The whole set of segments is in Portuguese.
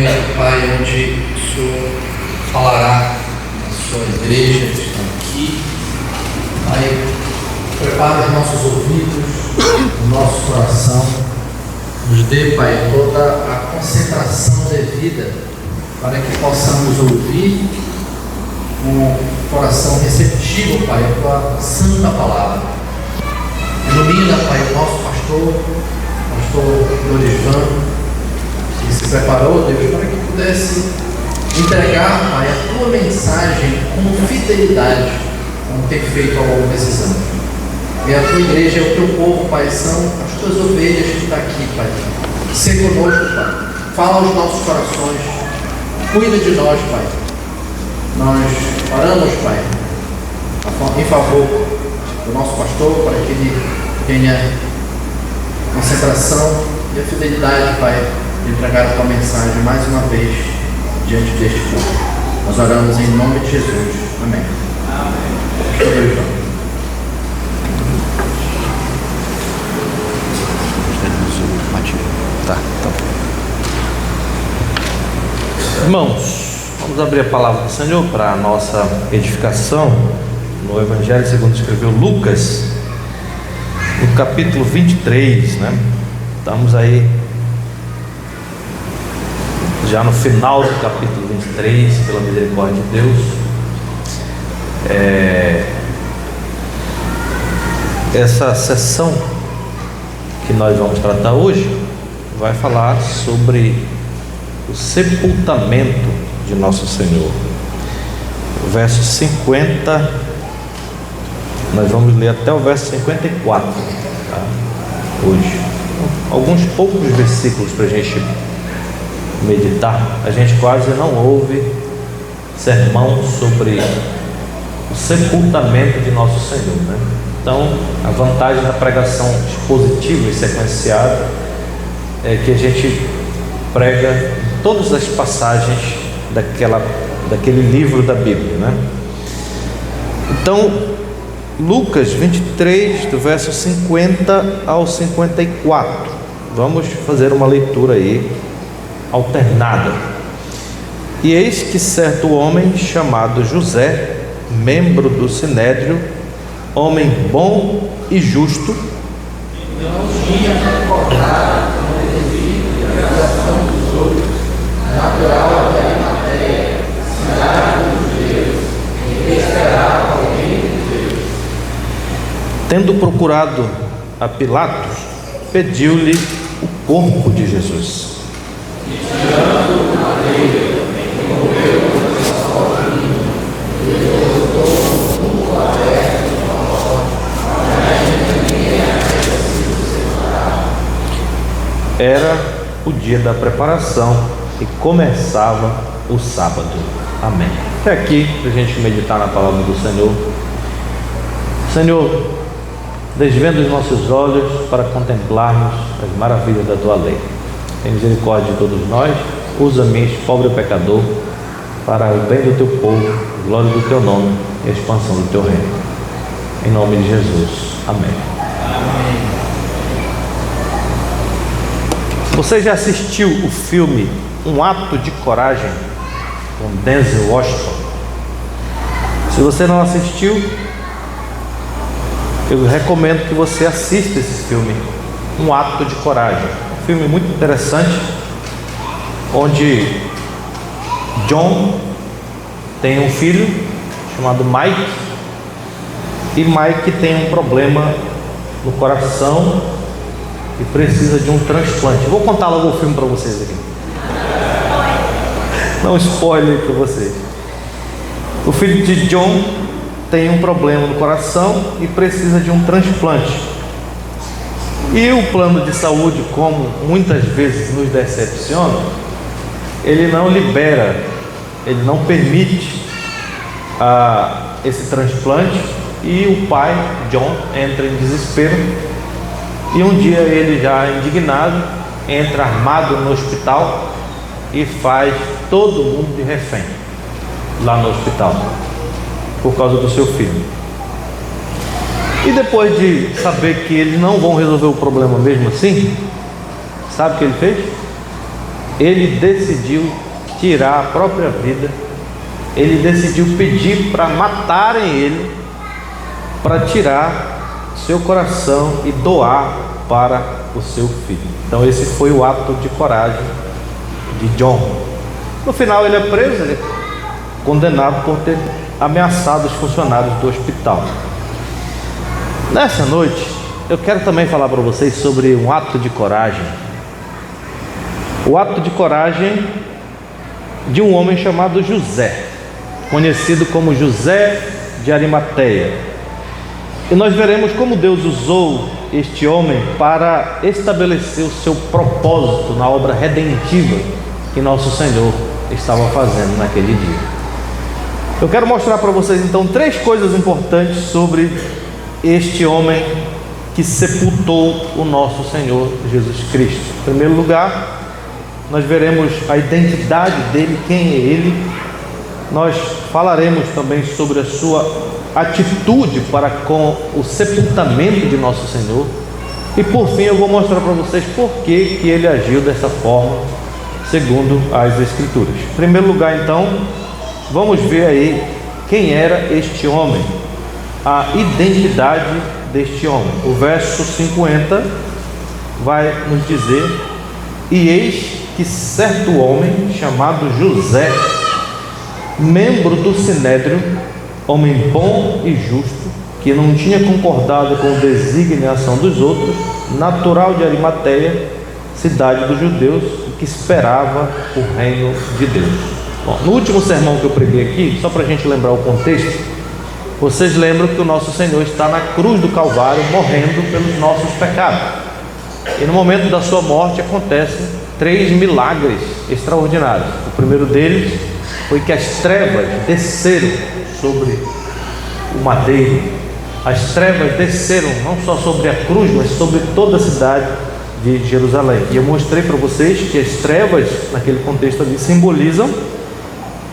momento, Pai, onde o Senhor falará na sua igreja que está aqui. Pai, prepara os nossos ouvidos, o nosso coração. Nos dê, Pai, toda a concentração devida para que possamos ouvir com um coração receptivo, Pai, a tua santa palavra. Ilumina, Pai, o nosso pastor Dorivan, que se preparou, Deus, para que pudesse entregar, Pai, a tua mensagem com fidelidade, como tem feito ao longo desses anos. E a tua igreja, o teu povo, Pai, são as tuas ovelhas que estão aqui, Pai. Se conosco, Pai. Fala aos nossos corações. Cuida de nós, Pai. Nós oramos, Pai, em favor do nosso pastor, para que ele tenha concentração e a fidelidade, Pai, de entregar a tua mensagem mais uma vez diante deste povo. Nós oramos em nome de Jesus. Amém. Amém. Tá bom. Irmãos, vamos abrir a palavra do Senhor para a nossa edificação no Evangelho segundo escreveu Lucas, no capítulo 23, né? Estamos aí já no final do capítulo 23, pela misericórdia de Deus. Essa sessão que nós vamos tratar hoje vai falar sobre o sepultamento de Nosso Senhor. O verso 50, nós vamos ler até o verso 54, tá? Hoje. Alguns poucos versículos para a gente meditar. A gente quase não ouve sermão sobre o sepultamento de Nosso Senhor, né? Então, a vantagem da pregação expositiva e sequenciada é que a gente prega todas as passagens daquele livro da Bíblia, né? Então, Lucas 23, do verso 50 ao 54. Vamos fazer uma leitura aí alternada. E eis que certo homem chamado José, membro do Sinédrio, homem bom e justo, Não tinha recordado como devido a criação dos outros, natural de Arimateia, cidade dos judeus, em que esperava o reino de Deus. tendo procurado a Pilatos, pediu-lhe o corpo de Jesus. E tirando o madeiro, removeu o lençol e depositou um pouco aberto de uma porta, para que ninguém havia sido separado. Era o dia da preparação e começava o sábado. Amém. Até aqui, para a gente meditar na palavra do Senhor. Senhor, desvenda os nossos olhos para contemplarmos as maravilhas da Tua lei. Tem misericórdia de todos nós. Usa-me, este pobre pecador, para o bem do Teu povo, glória do Teu nome e a expansão do Teu reino. Em nome de Jesus. Amém. Amém. Você já assistiu o filme Um Ato de Coragem, com Denzel Washington? Se você não assistiu, eu recomendo que você assista esse filme, Um Ato de Coragem. Um filme muito interessante, onde John tem um filho chamado Mike, e Mike tem um problema no coração e precisa de um transplante. Vou contar logo o filme para vocês aqui. Não spoiler para vocês. O filho de John tem um problema no coração e precisa de um transplante. E o plano de saúde, como muitas vezes nos decepciona, ele não libera, ele não permite esse transplante, e o pai, John, entra em desespero. E um dia ele, já indignado, entra armado no hospital e faz todo mundo de refém lá no hospital, por causa do seu filho. E depois de saber que eles não vão resolver o problema mesmo assim, sabe o que ele fez? ele decidiu tirar a própria vida, ele decidiu pedir para matarem ele, para tirar seu coração e doar para o seu filho. Então esse foi o ato de coragem de John. No final ele é preso, ele é condenado por ter ameaçado os funcionários do hospital. Nessa noite eu quero também falar para vocês sobre um ato de coragem. O ato de coragem de um homem chamado José, conhecido como José de Arimateia. E nós veremos como Deus usou este homem para estabelecer o seu propósito na obra redentiva que nosso Senhor estava fazendo naquele dia. Eu quero mostrar para vocês então 3 coisas importantes sobre este homem que sepultou o nosso Senhor Jesus Cristo. Em primeiro lugar, nós veremos a identidade dele, quem é ele. Nós falaremos também sobre a sua atitude para com o sepultamento de nosso Senhor. E por fim eu vou mostrar para vocês por que ele agiu dessa forma, segundo as Escrituras. Em primeiro lugar então, vamos ver aí quem era este homem, a identidade deste homem. O verso 50 vai nos dizer: e eis que certo homem chamado José, membro do Sinédrio, homem bom e justo, que não tinha concordado com o desígnio e a ação dos outros, natural de Arimateia, cidade dos judeus, que esperava o reino de Deus. Bom, no último sermão que eu preguei aqui, só para a gente lembrar o contexto, vocês lembram que o nosso Senhor está na cruz do Calvário, morrendo pelos nossos pecados. E no momento da sua morte acontecem 3 milagres extraordinários. O primeiro deles foi que as trevas desceram sobre o madeiro. As trevas desceram não só sobre a cruz, mas sobre toda a cidade de Jerusalém. E eu mostrei para vocês que as trevas, naquele contexto ali, simbolizam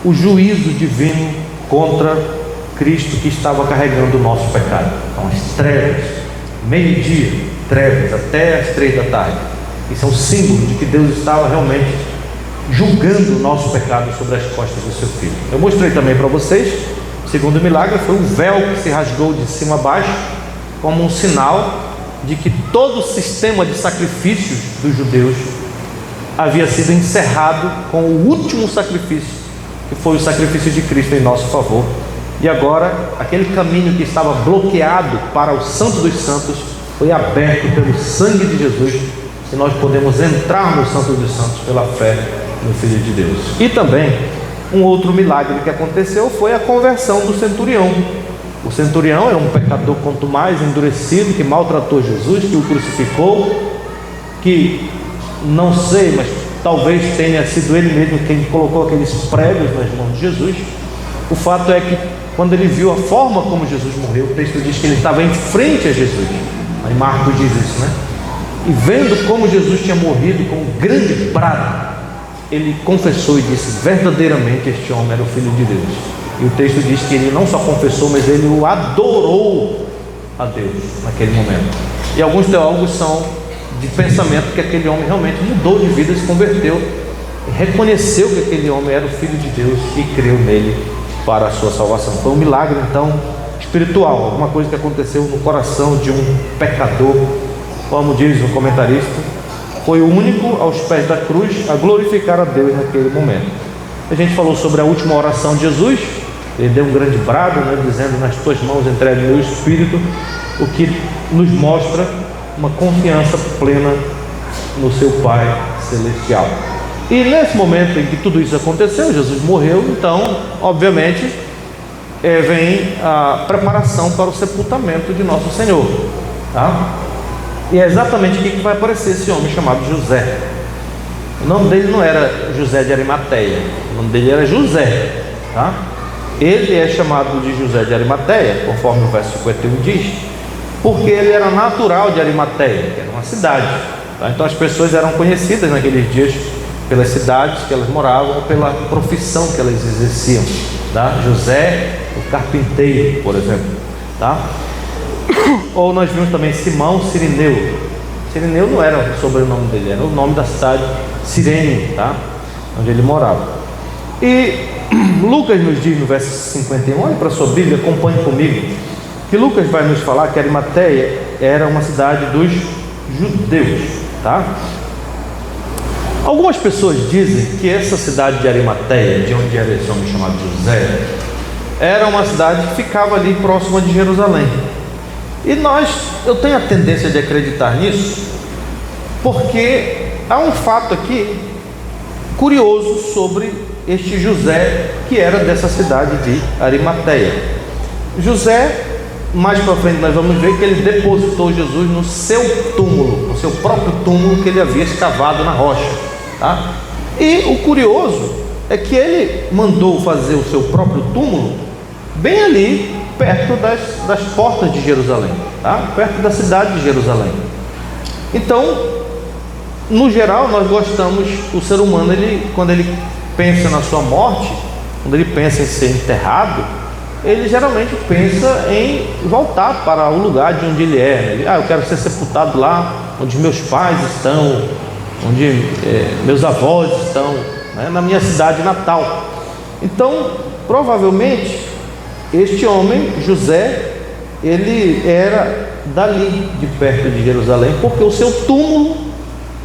o juízo divino contra Cristo, que estava carregando o nosso pecado. Então as trevas, meio-dia, trevas até as 3 da tarde, isso é um símbolo de que Deus estava realmente julgando o nosso pecado sobre as costas do seu Filho. Eu mostrei também para vocês, o segundo milagre foi o véu que se rasgou de cima a baixo, como um sinal de que todo o sistema de sacrifícios dos judeus havia sido encerrado com o último sacrifício, que foi o sacrifício de Cristo em nosso favor. E agora, aquele caminho que estava bloqueado para o Santo dos Santos foi aberto pelo sangue de Jesus, e nós podemos entrar no Santo dos Santos pela fé no Filho de Deus. E também, um outro milagre que aconteceu foi a conversão do centurião. O centurião era um pecador quanto mais endurecido, que maltratou Jesus, que o crucificou, que não sei, mas talvez tenha sido ele mesmo quem colocou aqueles pregos nas mãos de Jesus. O fato é que quando ele viu a forma como Jesus morreu, o texto diz que ele estava em frente a Jesus. Aí Marcos diz isso, né? E vendo como Jesus tinha morrido com um grande brado, ele confessou e disse: verdadeiramente este homem era o Filho de Deus. E o texto diz que ele não só confessou, mas ele o adorou a Deus naquele momento. E alguns teólogos são de pensamento que aquele homem realmente mudou de vida, se converteu, reconheceu que aquele homem era o Filho de Deus e creu nele para a sua salvação. Foi um milagre então espiritual, alguma coisa que aconteceu no coração de um pecador, como diz um comentarista, foi o único aos pés da cruz a glorificar a Deus naquele momento. A gente falou sobre a última oração de Jesus, ele deu um grande brado, né, dizendo: nas tuas mãos entregue meu espírito, o que nos mostra uma confiança plena no seu Pai Celestial. E nesse momento em que tudo isso aconteceu, Jesus morreu, então obviamente vem a preparação para o sepultamento de nosso Senhor, tá? E é exatamente aqui que vai aparecer esse homem chamado José. O nome dele não era José de Arimateia, o nome dele era José, tá? Ele é chamado de José de Arimateia, conforme o verso 51 diz, porque ele era natural de Arimateia, que era uma cidade, tá? Então as pessoas eram conhecidas naqueles dias pelas cidades que elas moravam, ou pela profissão que elas exerciam, tá? José, o carpinteiro, por exemplo, tá? Ou nós vimos também Simão Cirineu, Cireneu não era o sobrenome dele, era o nome da cidade, Cirene, tá? Onde ele morava. E Lucas nos diz no verso 51, olha para a sua Bíblia, acompanhe comigo, que Lucas vai nos falar que Arimateia era uma cidade dos judeus, tá? Algumas pessoas dizem que essa cidade de Arimateia, de onde era esse homem chamado José, era uma cidade que ficava ali próxima de Jerusalém. E eu tenho a tendência de acreditar nisso, porque há um fato aqui curioso sobre este José, que era dessa cidade de Arimateia. José, mais para frente nós vamos ver que ele depositou Jesus no seu túmulo, no seu próprio túmulo que ele havia escavado na rocha, tá? E o curioso é que ele mandou fazer o seu próprio túmulo bem ali, perto das portas de Jerusalém, tá? Perto da cidade de Jerusalém. Então, no geral, nós gostamos, o ser humano, quando ele pensa na sua morte, quando ele pensa em ser enterrado, ele geralmente pensa em voltar para o lugar de onde ele é. Eu quero ser sepultado lá onde meus pais estão, onde meus avós estão, né? Na minha cidade natal. Então, provavelmente, este homem, José, ele era dali, de perto de Jerusalém, porque o seu túmulo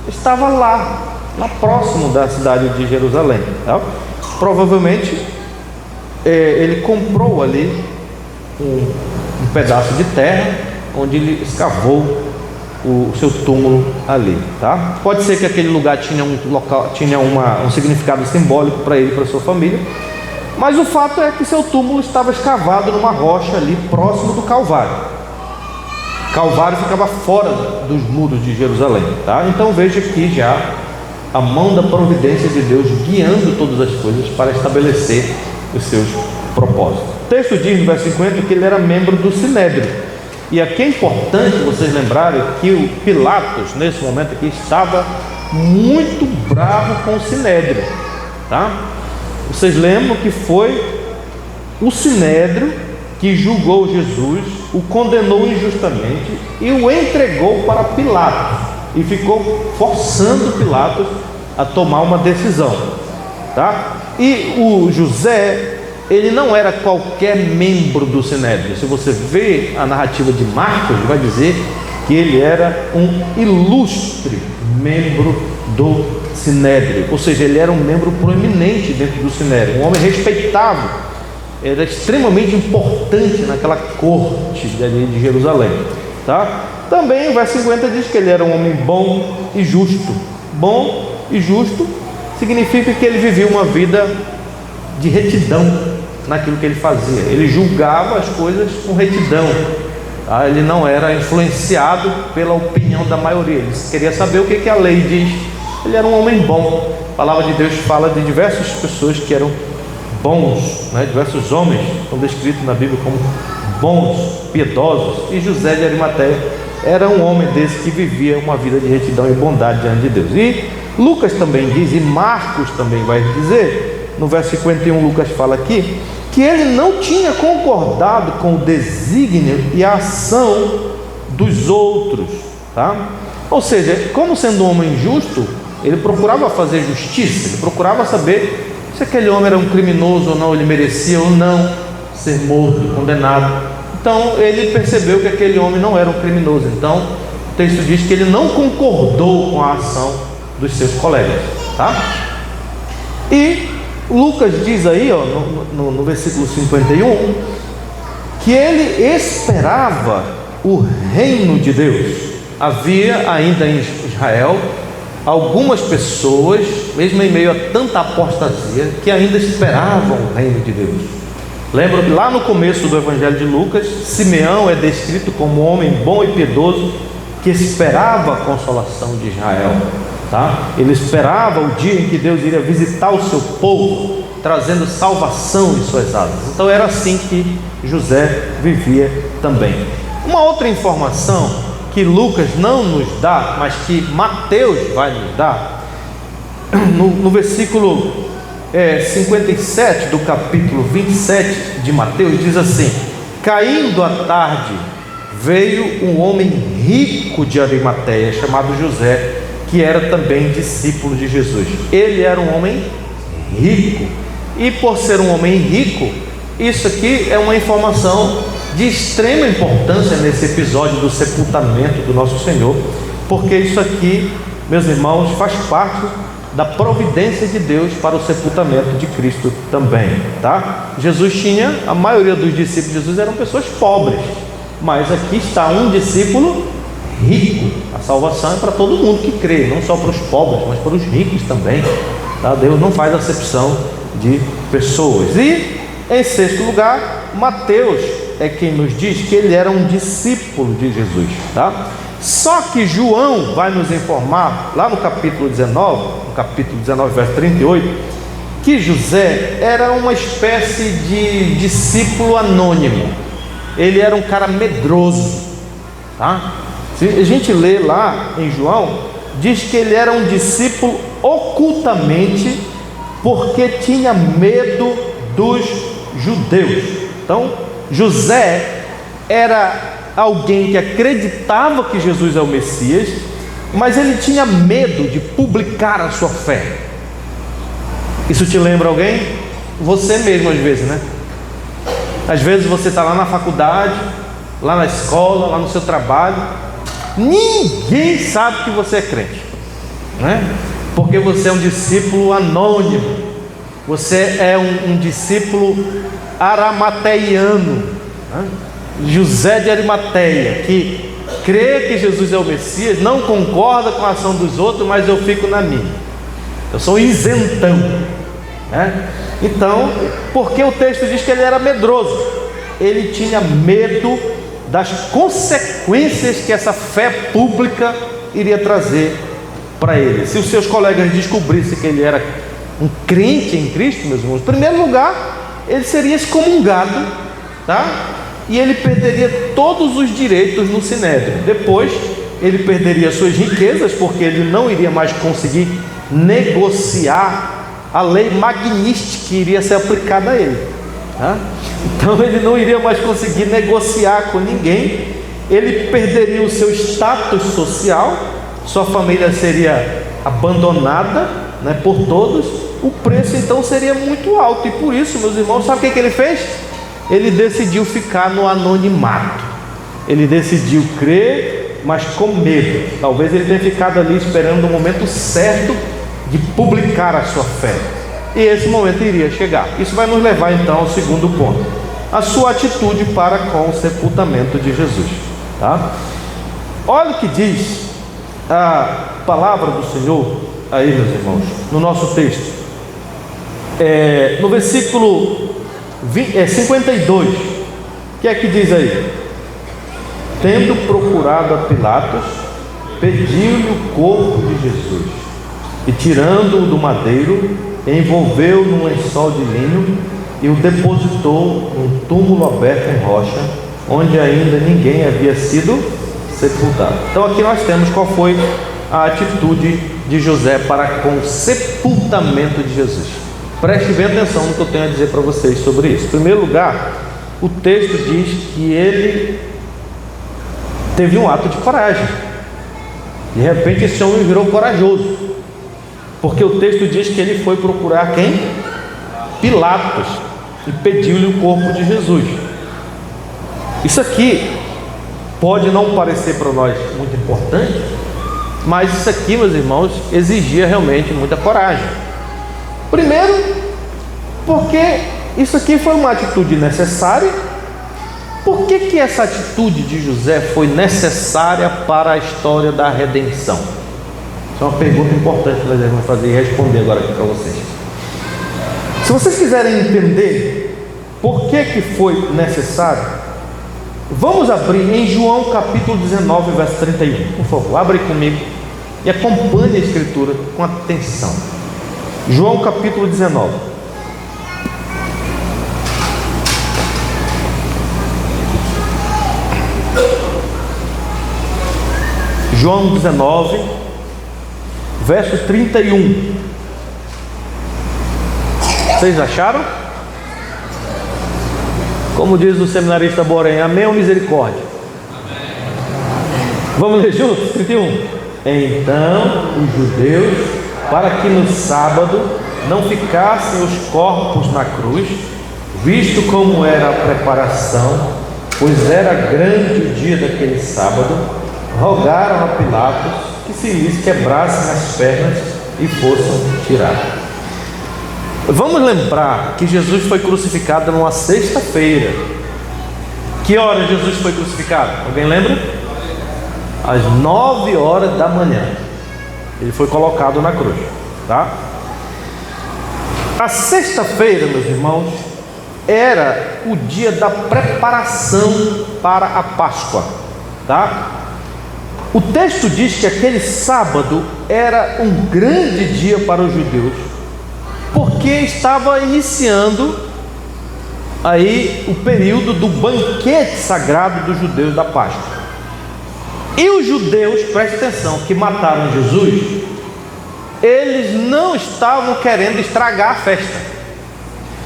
estava lá próximo da cidade de Jerusalém, tá? Provavelmente ele comprou ali um pedaço de terra, onde ele escavou o seu túmulo ali, tá? Pode ser que aquele lugar tinha um significado simbólico para ele e para sua família, mas o fato é que seu túmulo estava escavado numa rocha ali próximo do Calvário. Calvário ficava fora dos muros de Jerusalém, tá? Então veja aqui já a mão da providência de Deus guiando todas as coisas para estabelecer os seus propósitos. O texto diz no verso 50 que ele era membro do Sinédrio. E aqui é importante vocês lembrarem que o Pilatos, nesse momento aqui, estava muito bravo com o Sinédrio, tá? Vocês lembram que foi o Sinédrio que julgou Jesus, o condenou injustamente e o entregou para Pilatos, e ficou forçando Pilatos a tomar uma decisão, tá? E o José, ele não era qualquer membro do Sinédrio. Se você vê a narrativa de Marcos, vai dizer que ele era um ilustre membro do Sinédrio, ou seja, ele era um membro proeminente dentro do Sinédrio, um homem respeitável, era extremamente importante naquela corte de Jerusalém, tá? Também o verso 50 diz que ele era um homem bom e justo. Bom e justo significa que ele vivia uma vida de retidão naquilo que ele fazia. Ele julgava as coisas com retidão, tá? Ele não era influenciado pela opinião da maioria, ele queria saber o que a lei diz. Ele era um homem bom. A palavra de Deus fala de diversas pessoas que eram bons, né? Diversos homens são descritos na Bíblia como bons, piedosos, e José de Arimateia era um homem desse que vivia uma vida de retidão e bondade diante de Deus. E Lucas também diz, e Marcos também vai dizer, no verso 51 Lucas fala aqui, que ele não tinha concordado com o desígnio e a ação dos outros, tá? Ou seja, como sendo um homem justo, ele procurava fazer justiça, ele procurava saber se aquele homem era um criminoso ou não, ele merecia ou não ser morto, condenado. Então ele percebeu que aquele homem não era um criminoso. Então o texto diz que ele não concordou com a ação dos seus colegas, tá? E Lucas diz aí, ó, no versículo 51, que ele esperava o reino de Deus. Havia ainda em Israel algumas pessoas, mesmo em meio a tanta apostasia, que ainda esperavam o reino de Deus. Lembra que lá no começo do Evangelho de Lucas, Simeão é descrito como um homem bom e piedoso que esperava a consolação de Israel, tá? Ele esperava o dia em que Deus iria visitar o seu povo, trazendo salvação em suas asas. Então era assim que José vivia também. Uma outra informação que Lucas não nos dá, mas que Mateus vai nos dar, no versículo 57 do capítulo 27 de Mateus, diz assim: caindo a tarde, veio um homem rico de Arimateia, chamado José, que era também discípulo de Jesus. Ele era um homem rico, e por ser um homem rico, isso aqui é uma informação de extrema importância nesse episódio do sepultamento do nosso Senhor, porque isso aqui, meus irmãos, faz parte da providência de Deus para o sepultamento de Cristo também, tá? Jesus tinha, a maioria dos discípulos de Jesus eram pessoas pobres, mas aqui está um discípulo rico. A salvação é para todo mundo que crê, não só para os pobres, mas para os ricos também, tá? Deus não faz acepção de pessoas. E em sexto lugar, Mateus é quem nos diz que ele era um discípulo de Jesus, tá? Só que João vai nos informar lá no capítulo 19, verso 38, que José era uma espécie de discípulo anônimo. Ele era um cara medroso, tá? Se a gente lê lá em João, diz que ele era um discípulo ocultamente, porque tinha medo dos judeus. Então, José era alguém que acreditava que Jesus é o Messias, mas ele tinha medo de publicar a sua fé. Isso te lembra alguém? Você mesmo, às vezes, né? Às vezes você está lá na faculdade, lá na escola, lá no seu trabalho, ninguém sabe que você é crente, né? Porque você é um discípulo anônimo, você é um discípulo aramateiano, né? José de Arimateia, que crê que Jesus é o Messias, não concorda com a ação dos outros, mas eu fico na minha, eu sou isentão, né? Então, porque o texto diz que ele era medroso, ele tinha medo das consequências que essa fé pública iria trazer para ele. Se os seus colegas descobrissem que ele era um crente em Cristo, meus irmãos, em primeiro lugar, ele seria excomungado, tá? E ele perderia todos os direitos no Sinédrio. Depois, ele perderia suas riquezas, porque ele não iria mais conseguir negociar a lei magnística que iria ser aplicada a ele, tá? Então ele não iria mais conseguir negociar com ninguém, ele perderia o seu status social, sua família seria abandonada, né, por todos. O preço então seria muito alto, e por isso, meus irmãos, sabe o que ele fez? Ele decidiu ficar no anonimato, ele decidiu crer, mas com medo. Talvez ele tenha ficado ali esperando o momento certo de publicar a sua fé, e esse momento iria chegar. Isso vai nos levar então ao segundo ponto, a sua atitude para com o sepultamento de Jesus, tá? Olha o que diz a palavra do Senhor aí, meus irmãos, no nosso texto, no versículo 52, o que é que diz aí? Tendo procurado a Pilatos, pediu-lhe o corpo de Jesus, e tirando-o do madeiro, envolveu num lençol de linho e o depositou num túmulo aberto em rocha, onde ainda ninguém havia sido sepultado. Então aqui nós temos qual foi a atitude de José para com o sepultamento de Jesus. Preste bem atenção no que eu tenho a dizer para vocês sobre isso. Em primeiro lugar, o texto diz que ele teve um ato de coragem. De repente esse homem virou corajoso, porque o texto diz que ele foi procurar quem? Pilatos, e pediu-lhe o corpo de Jesus. Isso aqui pode não parecer para nós muito importante, mas isso aqui, meus irmãos, exigia realmente muita coragem. Primeiro, porque isso aqui foi uma atitude necessária. Por que essa atitude de José foi necessária para a história da redenção? Isso é uma pergunta importante que nós devemos fazer e responder agora aqui para vocês. Se vocês quiserem entender por que foi necessário, vamos abrir em João capítulo 19, verso 31. Por favor, abre comigo e acompanhe a escritura com atenção. João capítulo 19. João 19, verso 31. Vocês acharam? Como diz o seminarista Borém, amém ou misericórdia? Vamos ler juntos? 31. Então os judeus, para que no sábado não ficassem os corpos na cruz, visto como era a preparação, pois era grande o dia daquele sábado, rogaram a Pilatos que se lhes quebrassem as pernas e fossem tirados. Vamos lembrar que Jesus foi crucificado numa sexta-feira. Que hora Jesus foi crucificado? Alguém lembra? Às 9 horas da manhã. Ele foi colocado na cruz, tá? A sexta-feira, meus irmãos, era o dia da preparação para a Páscoa, tá? O texto diz que aquele sábado era um grande dia para os judeus, porque estava iniciando aí o período do banquete sagrado dos judeus da Páscoa. E os judeus, preste atenção, que mataram Jesus, eles não estavam querendo estragar a festa.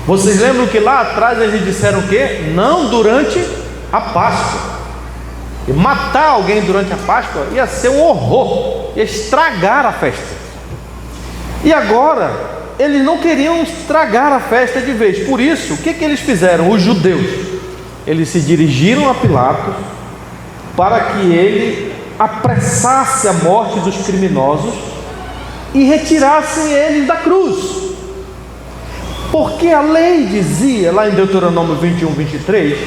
Vocês lembram que lá atrás eles disseram o quê? Não durante a Páscoa. E matar alguém durante a Páscoa ia ser um horror, ia estragar a festa. E agora eles não queriam estragar a festa de vez. Por isso, o que eles fizeram? Os judeus, eles se dirigiram a Pilatos para que ele apressasse a morte dos criminosos e retirassem eles da cruz. Porque a lei dizia, lá em Deuteronômio 21, 23,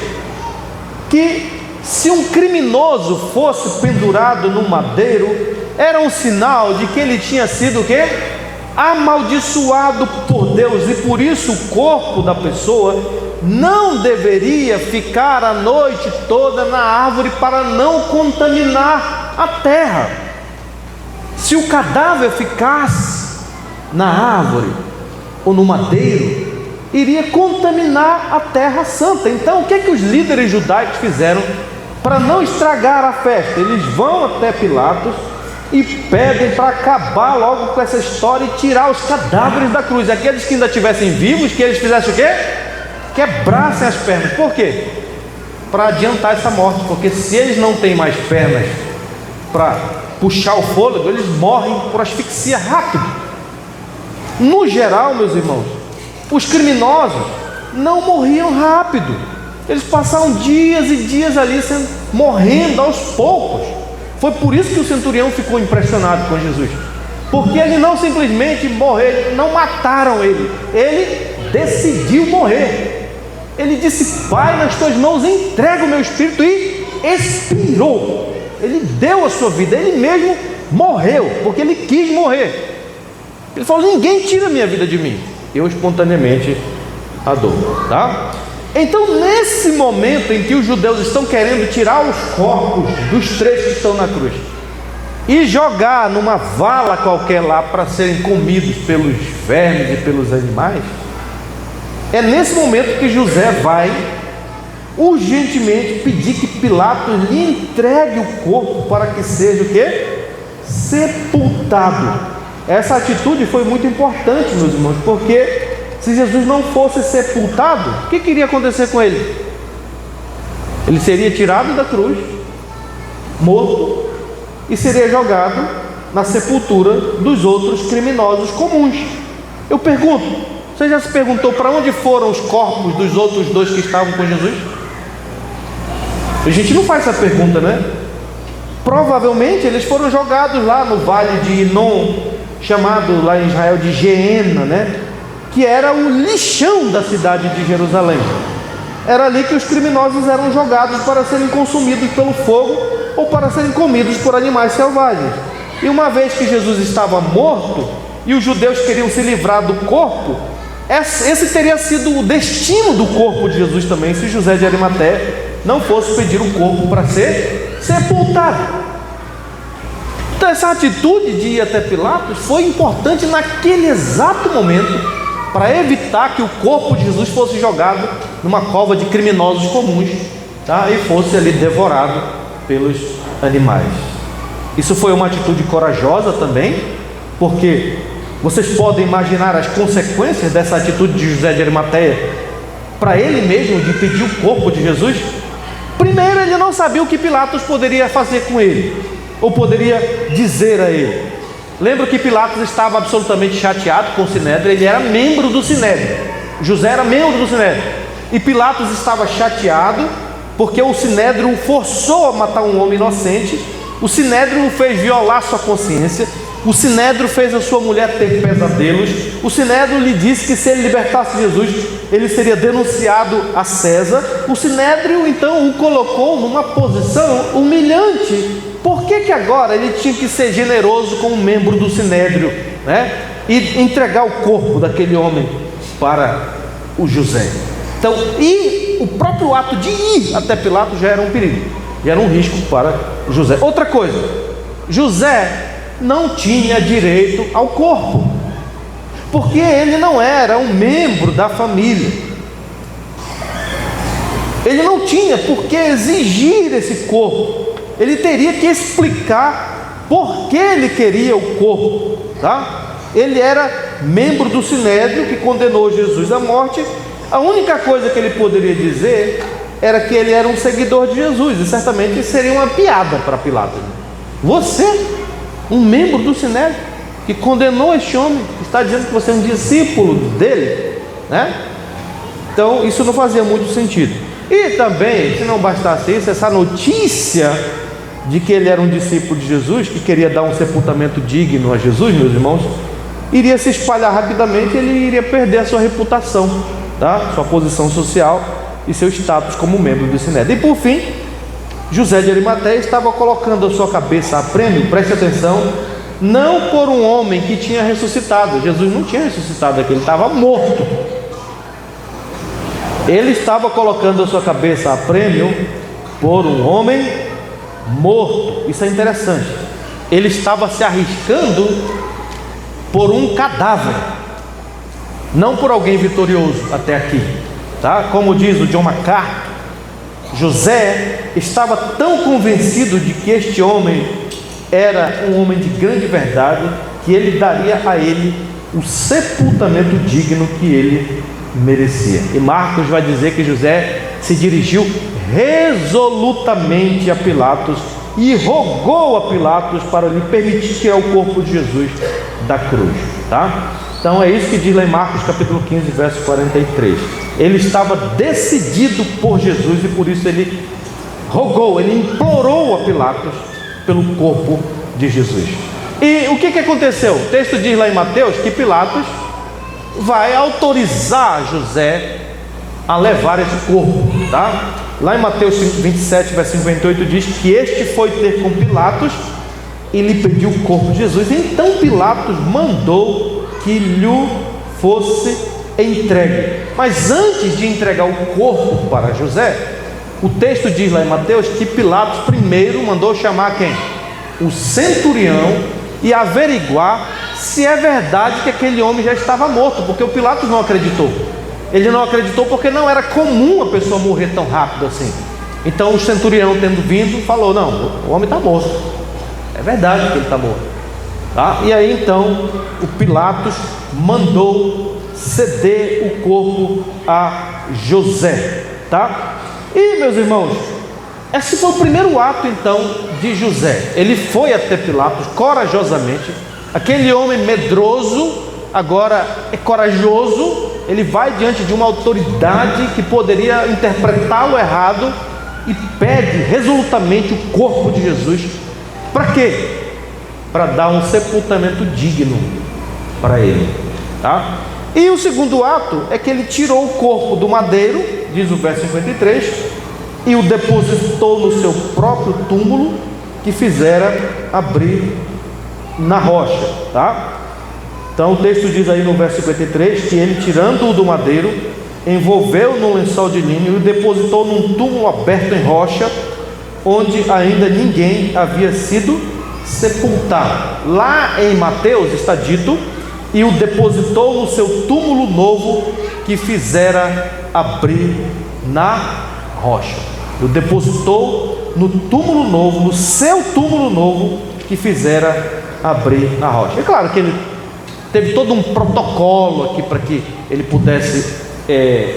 que se um criminoso fosse pendurado no madeiro, era um sinal de que ele tinha sido o quê? Amaldiçoado por Deus, e por isso o corpo da pessoa não deveria ficar a noite toda na árvore para não contaminar a terra. Se o cadáver ficasse na árvore ou no madeiro, iria contaminar a terra santa. Então o que os líderes judaicos fizeram para não estragar a festa? Eles vão até Pilatos e pedem para acabar logo com essa história e tirar os cadáveres da cruz. Aqueles que ainda estivessem vivos, que eles fizessem o quê? Quebrassem as pernas. Por quê? Para adiantar essa morte, porque se eles não têm mais pernas para puxar o fôlego, eles morrem por asfixia rápido. No geral, meus irmãos, os criminosos não morriam rápido, eles passavam dias e dias ali morrendo aos poucos. Foi por isso que o centurião ficou impressionado com Jesus, porque ele não simplesmente morreu, não mataram ele, ele decidiu morrer. Ele disse: Pai, nas tuas mãos entrego o meu espírito, e expirou. Ele deu a sua vida, ele mesmo morreu, porque ele quis morrer. Ele falou: ninguém tira a minha vida de mim, eu espontaneamente a dou, tá? Então, nesse momento em que os judeus estão querendo tirar os corpos dos três que estão na cruz e jogar numa vala qualquer lá para serem comidos pelos vermes e pelos animais, é nesse momento que José vai urgentemente pedir que Pilatos lhe entregue o corpo para que seja o quê? Sepultado. Essa atitude foi muito importante, meus irmãos, porque se Jesus não fosse sepultado, o que iria acontecer com ele? Ele seria tirado da cruz, morto, e seria jogado na sepultura dos outros criminosos comuns. Eu pergunto, você já se perguntou para onde foram os corpos dos outros dois que estavam com Jesus? A gente não faz essa pergunta, né? Provavelmente eles foram jogados lá no vale de Inom, chamado lá em Israel de Geena, né? Que era o lixão da cidade de Jerusalém. Era ali que os criminosos eram jogados para serem consumidos pelo fogo ou para serem comidos por animais selvagens. E uma vez que Jesus estava morto e os judeus queriam se livrar do corpo, esse teria sido o destino do corpo de Jesus também, se José de Arimateia não fosse pedir o corpo para ser sepultado. Então essa atitude de ir até Pilatos foi importante naquele exato momento, para evitar que o corpo de Jesus fosse jogado numa cova de criminosos comuns, tá? E fosse ali devorado pelos animais. Isso foi uma atitude corajosa também, porque vocês podem imaginar as consequências dessa atitude de José de Arimateia para ele mesmo, de pedir o corpo de Jesus. Primeiro, ele não sabia o que Pilatos poderia fazer com ele, ou poderia dizer a ele. Lembra que Pilatos estava absolutamente chateado com o Sinédrio. Ele era membro do Sinédrio. José era membro do Sinédrio. E Pilatos estava chateado porque o Sinédrio o forçou a matar um homem inocente. O Sinédrio o fez violar sua consciência. O Sinédrio fez a sua mulher ter pesadelos. O Sinédrio lhe disse que se ele libertasse Jesus, ele seria denunciado a César. O Sinédrio então o colocou numa posição humilhante. Por que agora ele tinha que ser generoso com um membro do Sinédrio, né? E entregar o corpo daquele homem para o José? Então, e o próprio ato de ir até Pilatos já era um perigo, já era um risco para José. Outra coisa, José não tinha direito ao corpo, porque ele não era um membro da família. Ele não tinha por que exigir esse corpo. Ele teria que explicar por que ele queria o corpo, tá? Ele era membro do Sinédrio que condenou Jesus à morte. A única coisa que ele poderia dizer era que ele era um seguidor de Jesus, e certamente seria uma piada para Pilatos. Você, um membro do Sinédrio, que condenou este homem, que está dizendo que você é um discípulo dele, né? Então isso não fazia muito sentido. E também, se não bastasse isso, essa notícia de que ele era um discípulo de Jesus, que queria dar um sepultamento digno a Jesus, meus irmãos, iria se espalhar rapidamente. Ele iria perder a sua reputação, tá? Sua posição social e seu status como membro do Sinédrio. E por fim, José de Arimateia estava colocando a sua cabeça a prêmio, preste atenção, não por um homem que tinha ressuscitado. Jesus não tinha ressuscitado aqui, ele estava morto. Ele estava colocando a sua cabeça a prêmio por um homem morto. Isso é interessante. Ele estava se arriscando por um cadáver, não por alguém vitorioso até aqui, tá? Como diz o John MacArthur, José estava tão convencido de que este homem era um homem de grande verdade, que ele daria a ele o sepultamento digno que ele merecia. E Marcos vai dizer que José se dirigiu resolutamente a Pilatos e rogou a Pilatos para lhe permitir tirar o corpo de Jesus da cruz, tá? Então é isso que diz lá em Marcos capítulo 15, verso 43. Ele estava decidido por Jesus e por isso ele rogou, ele implorou a Pilatos pelo corpo de Jesus. E o que aconteceu? O texto diz lá em Mateus que Pilatos vai autorizar José a levar esse corpo, tá? Lá em Mateus 27, verso 58 diz que este foi ter com Pilatos e lhe pediu o corpo de Jesus. Então Pilatos mandou que lhe fosse entregue. Mas antes de entregar o corpo para José, o texto diz lá em Mateus que Pilatos primeiro mandou chamar quem? O centurião, e averiguar se é verdade que aquele homem já estava morto, porque o Pilatos não acreditou. Ele não acreditou porque não era comum a pessoa morrer tão rápido assim. Então o centurião, tendo vindo, falou: não, o homem está morto. É verdade que ele está morto, tá? E aí então o Pilatos mandou ceder o corpo a José, tá? E meus irmãos, esse foi o primeiro ato então de José. Ele foi até Pilatos corajosamente. Aquele homem medroso agora é corajoso. Ele vai diante de uma autoridade que poderia interpretá-lo errado e pede resolutamente o corpo de Jesus. Para quê? Para dar um sepultamento digno para ele, tá? E o segundo ato é que ele tirou o corpo do madeiro, diz o verso 53, e o depositou no seu próprio túmulo, que fizera abrir na rocha, tá? Então o texto diz aí no verso 53 que ele, tirando-o do madeiro, envolveu num lençol de linho e o depositou num túmulo aberto em rocha, onde ainda ninguém havia sido sepultado. Lá em Mateus está dito: e o depositou no seu túmulo novo, que fizera abrir na rocha. O depositou no túmulo novo, no seu túmulo novo, que fizera abrir na rocha. É claro que ele teve todo um protocolo aqui para que ele pudesse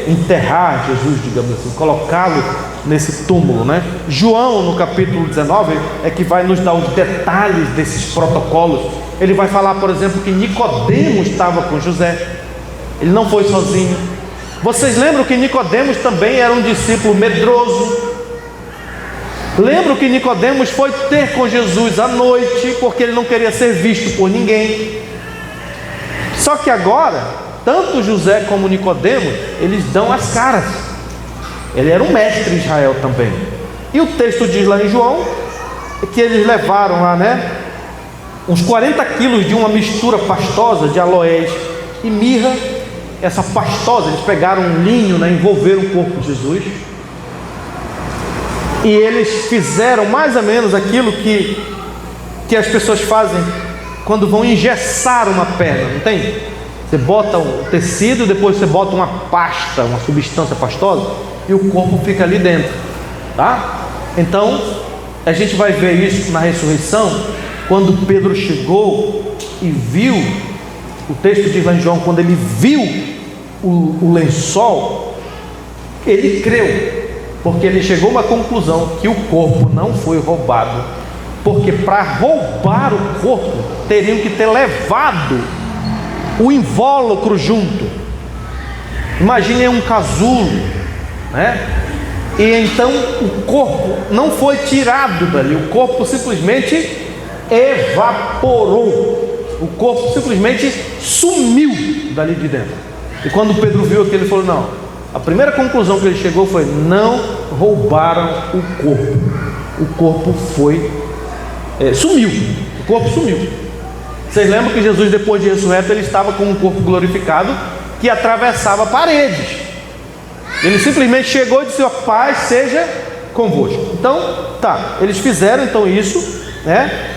enterrar Jesus, digamos assim, colocá-lo nesse túmulo, né? João, no capítulo 19, é que vai nos dar os detalhes desses protocolos. Ele vai falar, por exemplo, que Nicodemos estava com José, ele não foi sozinho. Vocês lembram que Nicodemos também era um discípulo medroso? Lembram que Nicodemos foi ter com Jesus à noite, porque ele não queria ser visto por ninguém. Só que agora, tanto José como Nicodemos, eles dão as caras. Ele era um mestre em Israel também. E o texto diz lá em João que eles levaram lá, né, uns 40 quilos de uma mistura pastosa de aloés e mirra. Essa pastosa, eles pegaram um linho, né, envolveram o corpo de Jesus, e eles fizeram mais ou menos aquilo que as pessoas fazem quando vão engessar uma perna, não tem? Você bota o tecido, depois você bota uma pasta, uma substância pastosa, e o corpo fica ali dentro, tá? Então, a gente vai ver isso na ressurreição, quando Pedro chegou e viu, o texto diz lá em João, quando ele viu o lençol, ele creu, porque ele chegou a uma conclusão que o corpo não foi roubado, porque para roubar o corpo, teriam que ter levado o invólucro junto. Imaginem um casulo, né? E então o corpo não foi tirado dali, o corpo simplesmente evaporou, o corpo simplesmente sumiu dali de dentro. E quando Pedro viu aquilo, ele falou: não, a primeira conclusão que ele chegou foi: não roubaram o corpo foi, sumiu, o corpo sumiu. Vocês lembram que Jesus, depois de ressurreto, ele estava com um corpo glorificado que atravessava paredes. Ele simplesmente chegou e disse: ó, paz seja convosco. Então, tá, eles fizeram então isso, né?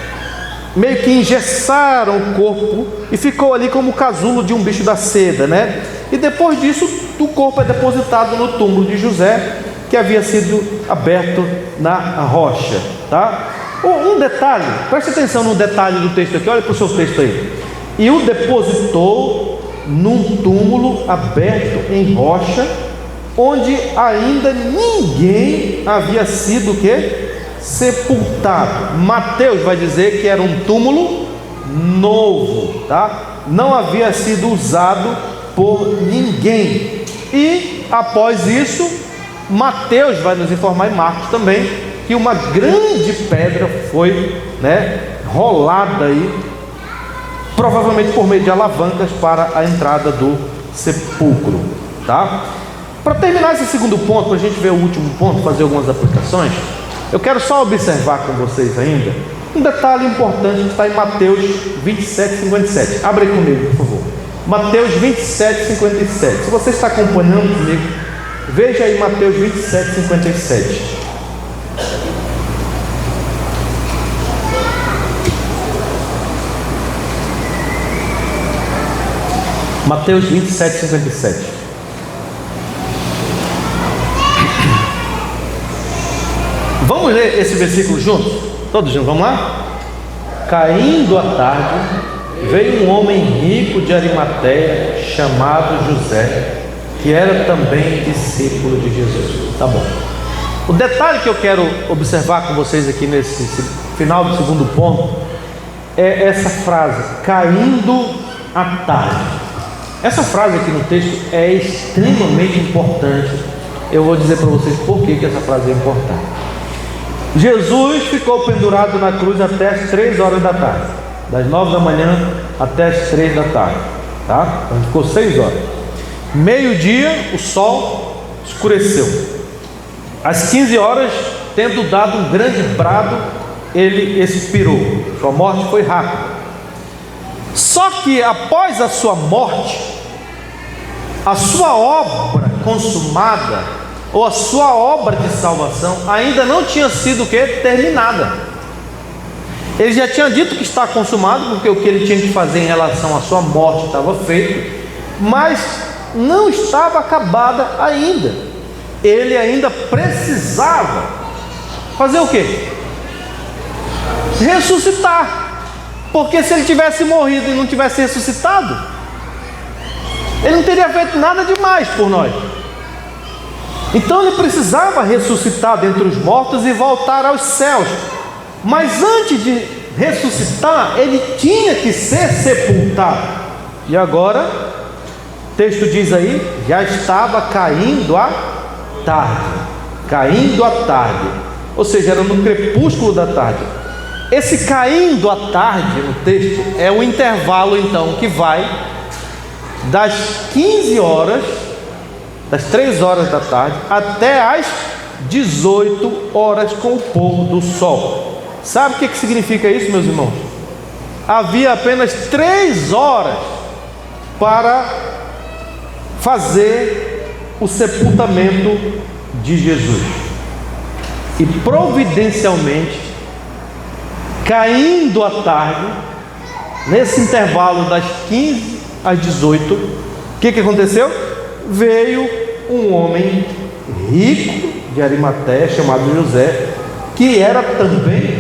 Meio que engessaram o corpo e ficou ali como o casulo de um bicho da seda, né? E depois disso, o corpo é depositado no túmulo de José, que havia sido aberto na rocha, tá? Um detalhe, preste atenção no detalhe do texto aqui, olha para o seu texto aí. E o depositou num túmulo aberto em rocha, onde ainda ninguém havia sido o quê? Sepultado. Mateus vai dizer que era um túmulo novo, tá? Não havia sido usado por ninguém. E após isso, Mateus vai nos informar, e Marcos também, que uma grande pedra foi, né, rolada aí, provavelmente por meio de alavancas, para a entrada do sepulcro, tá? Para terminar esse segundo ponto, para a gente ver o último ponto, fazer algumas aplicações, eu quero só observar com vocês ainda um detalhe importante que está em Mateus 27, 57. Abre aí comigo, por favor. Mateus 27, 57. Se você está acompanhando comigo, veja aí Mateus 27, 57. Mateus 27, 57. Vamos ler esse versículo juntos? Todos juntos, vamos lá? Caindo a tarde, veio um homem rico de Arimateia, chamado José, que era também discípulo de Jesus. Tá bom. O detalhe que eu quero observar com vocês aqui nesse final do segundo ponto é essa frase: caindo a tarde. Essa frase aqui no texto é extremamente importante. Eu vou dizer para vocês por que essa frase é importante. Jesus ficou pendurado na cruz até as 3 horas da tarde, das 9 da manhã até as 3 da tarde, tá? Então ficou 6 horas. Meio-dia, o sol escureceu. Às 15 horas, tendo dado um grande brado, ele expirou. Sua morte foi rápida. Só que após a sua morte, a sua obra consumada, ou a sua obra de salvação, ainda não tinha sido o que? Terminada. Ele já tinha dito que está consumado, porque o que ele tinha que fazer em relação à sua morte estava feito, mas não estava acabada ainda. Ele ainda precisava fazer o que? Ressuscitar. Porque se ele tivesse morrido e não tivesse ressuscitado, Ele não teria feito nada demais por nós. Então ele precisava ressuscitar dentre os mortos e voltar aos céus. Mas antes de ressuscitar, ele tinha que ser sepultado. E agora, o texto diz aí, já estava caindo a tarde. Caindo a tarde. Ou seja, era no crepúsculo da tarde. Esse caindo à tarde no texto é o intervalo então que vai das 15 horas, das 3 horas da tarde até as 18 horas com o pôr do sol. Sabe o que significa isso, meus irmãos? Havia apenas 3 horas para fazer o sepultamento de Jesus. E providencialmente, caindo à tarde, nesse intervalo das 15 às 18, o que aconteceu? Veio um homem rico de Arimateia, chamado José, que era também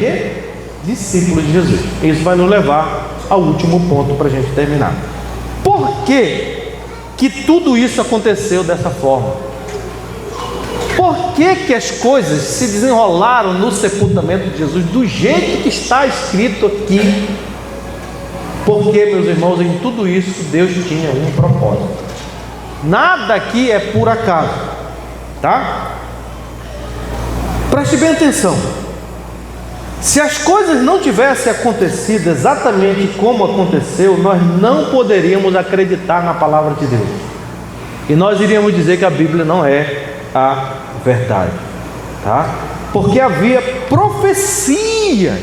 discípulo de Jesus. Isso vai nos levar ao último ponto para a gente terminar. Por que tudo isso aconteceu dessa forma? Por que as coisas se desenrolaram no sepultamento de Jesus do jeito que está escrito aqui? Porque, meus irmãos, em tudo isso Deus tinha um propósito. Nada aqui é por acaso, tá? Preste bem atenção. Se as coisas não tivessem acontecido exatamente como aconteceu, nós não poderíamos acreditar na palavra de Deus. E nós iríamos dizer que a Bíblia não é a verdade, tá? Porque havia profecias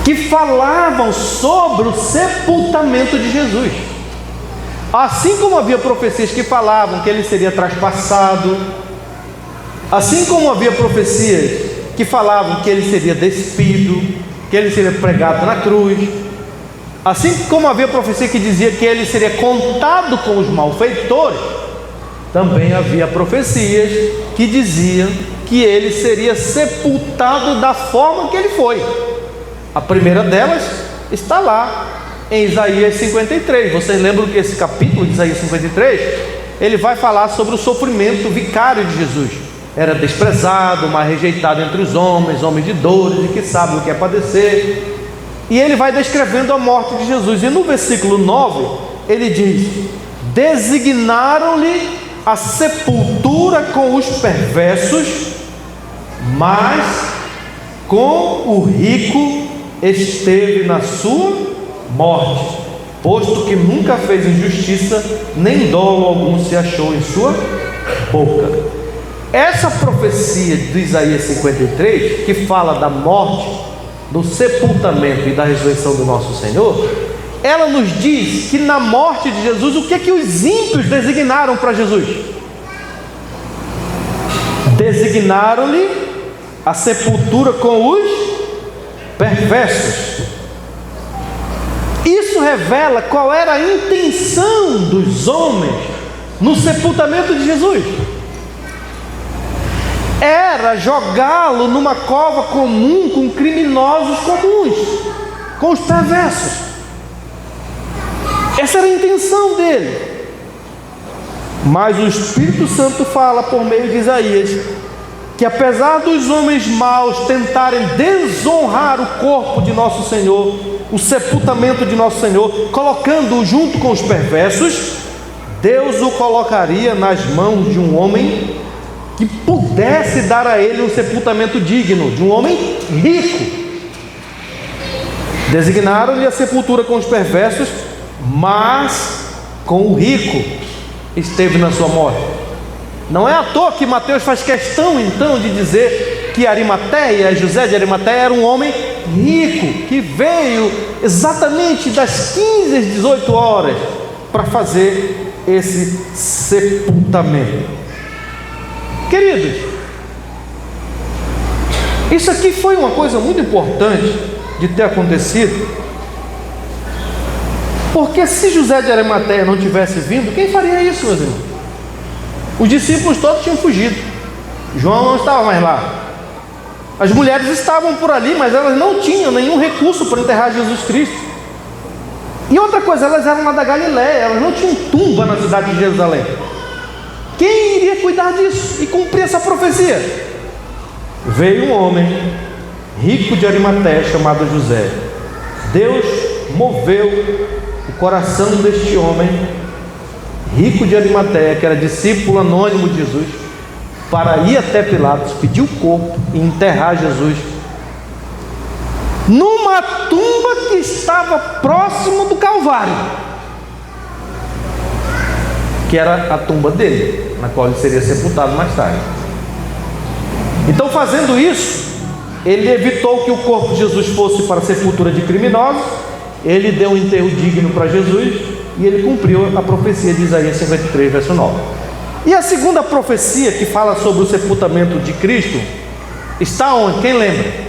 que falavam sobre o sepultamento de Jesus. Assim como havia profecias que falavam que ele seria traspassado, assim como havia profecias que falavam que ele seria despido, que ele seria pregado na cruz, assim como havia profecia que dizia que ele seria contado com os malfeitores, também havia profecias que diziam que ele seria sepultado da forma que ele foi. A primeira delas está lá em Isaías 53. Vocês lembram que esse capítulo de Isaías 53, ele vai falar sobre o sofrimento vicário de Jesus. Era desprezado, mas rejeitado entre os homens, homem de dores e que sabe o que é padecer. E ele vai descrevendo a morte de Jesus. E no versículo 9, ele diz: designaram-lhe a sepultura com os perversos, mas com o rico esteve na sua morte, posto que nunca fez injustiça, nem dolo algum se achou em sua boca. Essa profecia de Isaías 53, que fala da morte, do sepultamento e da ressurreição do nosso Senhor, ela nos diz que na morte de Jesus, o que os ímpios designaram para Jesus? Designaram-lhe a sepultura com os perversos. Isso revela qual era a intenção dos homens no sepultamento de Jesus. Era jogá-lo numa cova comum com criminosos comuns, com os perversos. Essa era a intenção dele. Mas o Espírito Santo fala por meio de Isaías que apesar dos homens maus tentarem desonrar o corpo de nosso Senhor, o sepultamento de nosso Senhor, colocando-o junto com os perversos, Deus o colocaria nas mãos de um homem que pudesse dar a ele um sepultamento digno, de um homem rico. Designaram-lhe a sepultura com os perversos, mas com o rico esteve na sua morte. Não é à toa que Mateus faz questão então de dizer que Arimateia, José de Arimateia, era um homem rico, que veio exatamente das 15 às 18 horas para fazer esse sepultamento. Queridos, isso aqui foi uma coisa muito importante de ter acontecido, porque se José de Arimateia não tivesse vindo, quem faria isso, meus irmãos? Os discípulos todos tinham fugido, João não estava mais lá, as mulheres estavam por ali, mas elas não tinham nenhum recurso para enterrar Jesus Cristo. E outra coisa, elas eram lá da Galiléia, elas não tinham tumba na cidade de Jerusalém. Quem iria cuidar disso e cumprir essa profecia? Veio um homem rico de Arimateia chamado José. Deus moveu o coração deste homem rico de Arimateia, que era discípulo anônimo de Jesus, para ir até Pilatos, pedir o corpo e enterrar Jesus numa tumba que estava próximo do Calvário, que era a tumba dele, na qual ele seria sepultado mais tarde. Então, fazendo isso, ele evitou que o corpo de Jesus fosse para a sepultura de criminosos, ele deu um enterro digno para Jesus e ele cumpriu a profecia de Isaías 53, verso 9. E a segunda profecia, que fala sobre o sepultamento de Cristo, está onde? Quem lembra?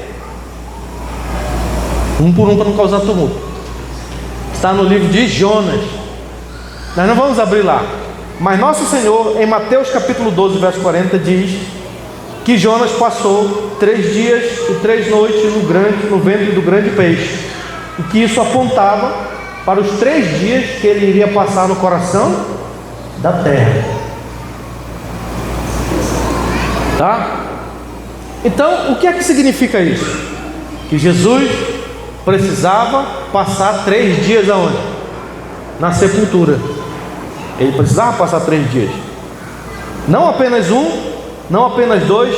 Um por um, para não causar tumulto. Está no livro de Jonas. Nós não vamos abrir lá, mas nosso Senhor, em Mateus capítulo 12, verso 40, diz que Jonas passou 3 dias e 3 noites no ventre do grande peixe, e que isso apontava para os 3 dias que ele iria passar no coração da terra. Tá? Então, o que é que significa isso? Que Jesus precisava passar 3 dias aonde? Na sepultura. Ele precisava passar 3 dias. Não apenas 1, não apenas 2,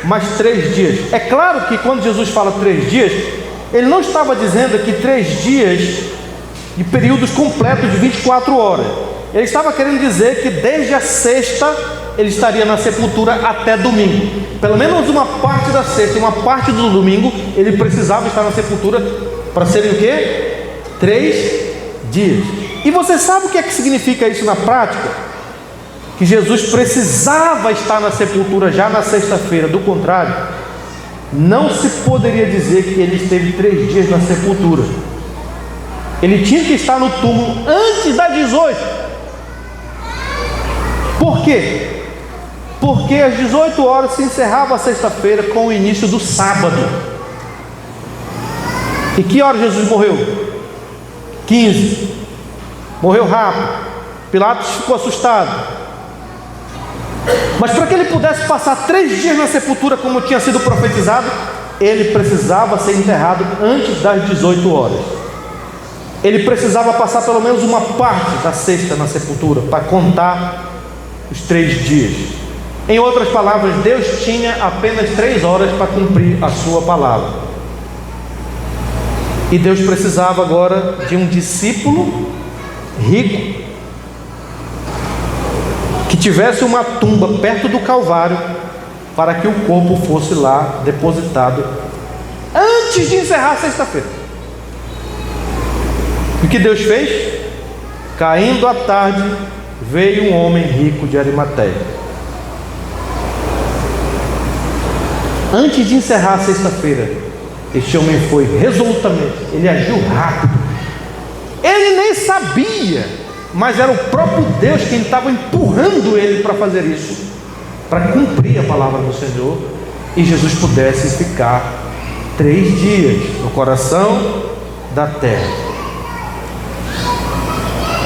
mas 3 dias. É claro que quando Jesus fala 3 dias, ele não estava dizendo que 3 dias de períodos completos de 24 horas. Ele estava querendo dizer que desde a sexta ele estaria na sepultura até domingo. Pelo menos uma parte da sexta e uma parte do domingo ele precisava estar na sepultura para serem o quê? 3 dias. E você sabe o que é que significa isso na prática? Que Jesus precisava estar na sepultura já na sexta-feira. Do contrário, não se poderia dizer que ele esteve 3 dias na sepultura. Ele tinha que estar no túmulo antes das 18. Por quê? Porque às 18 horas se encerrava a sexta-feira com o início do sábado. E que hora Jesus morreu? 15. Morreu rápido. Pilatos ficou assustado. Mas para que ele pudesse passar 3 dias na sepultura, como tinha sido profetizado, ele precisava ser enterrado antes das 18 horas. Ele precisava passar pelo menos uma parte da sexta na sepultura, para contar os 3 dias. Em outras palavras, Deus tinha apenas 3 horas para cumprir a sua palavra. E Deus precisava agora de um discípulo rico, que tivesse uma tumba perto do Calvário, para que o corpo fosse lá depositado antes de encerrar a sexta-feira. E o que Deus fez? Caindo a tarde, veio um homem rico de Arimateia. Antes de encerrar a sexta-feira, este homem foi resolutamente, ele agiu rápido. Ele nem sabia, mas era o próprio Deus quem estava empurrando ele para fazer isso, para cumprir a palavra do Senhor, e Jesus pudesse ficar 3 dias no coração da terra.